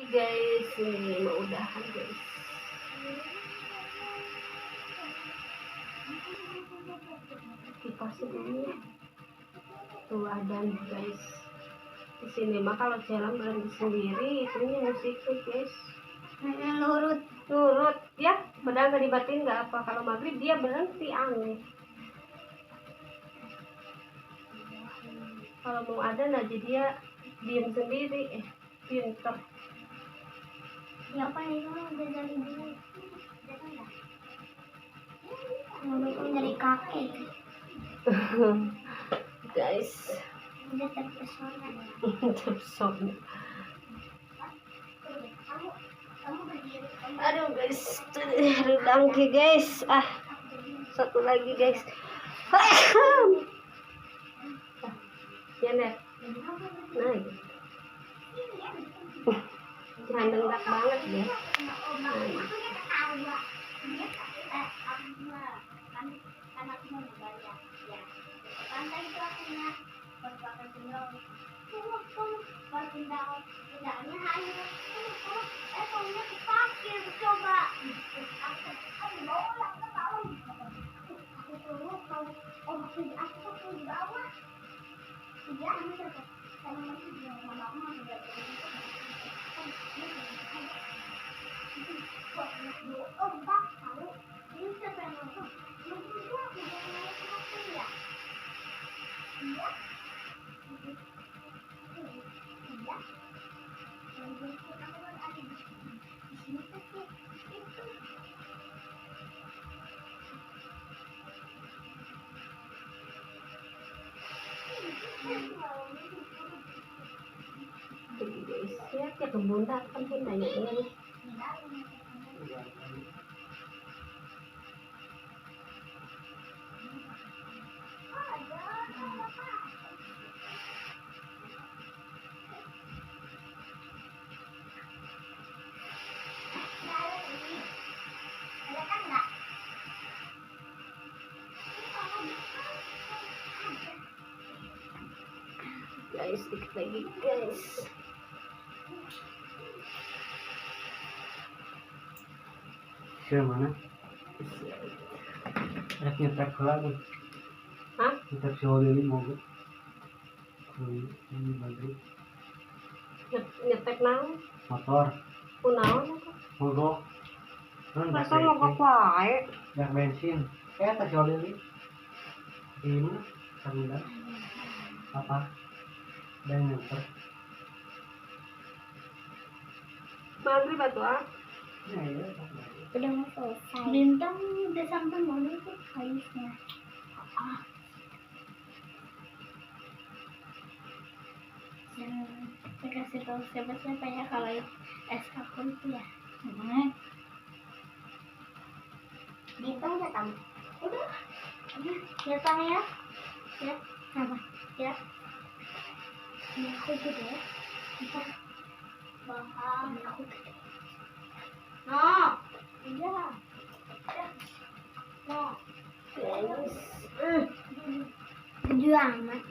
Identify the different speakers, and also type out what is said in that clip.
Speaker 1: guys, ini mau udahan guys. Kipas dulu ya. Tuh ada guys. Di sini mah kalau jalan berhenti sendiri, itunya musiknya guys. Nurut ya, padahal nggak dibatin nggak apa. Kalau maghrib dia berhenti, aneh. Kalau mau ada aja dia diem sendiri, pinter.
Speaker 2: Siapa itu udah dari dulu? Ngomong dari kakek.
Speaker 1: Guys,
Speaker 2: Udah terpesona.
Speaker 1: terpesona. Aduh guys, dangki guys. Satu lagi guys. Ya net. Nah, jangan nenggak banget ya. Jadi guys, ya ke kebun kan banyak ini. Guys, dikit lagi guys.
Speaker 3: Siapa mana? Rek nyetek lagi.
Speaker 1: Hah?
Speaker 3: Nyetek si Holly mau gak? Ini baterai.
Speaker 1: Nyetek naon?
Speaker 3: Motor.
Speaker 1: Kunaon?
Speaker 3: Mogok.
Speaker 1: Masa mogok wae?
Speaker 3: Gas bensin. Tak si Holly. Ini mana? Sabulan. Apa? Dan nyetek.
Speaker 1: Maghrib atau
Speaker 3: Ya, ya.
Speaker 2: Udah mau selesai. Bintang udah sampai mobil tuh kayaknya. Saya kasih tahu siapa ya kalau es kakao itu ya. Bintang udah tahu. Udah. Bintang ya. Ya, sama. Ya. Ini aku juga ya. Bisa. Bahang. Aku juga. No. Iya. No.
Speaker 1: guys?
Speaker 2: Juang, Mas.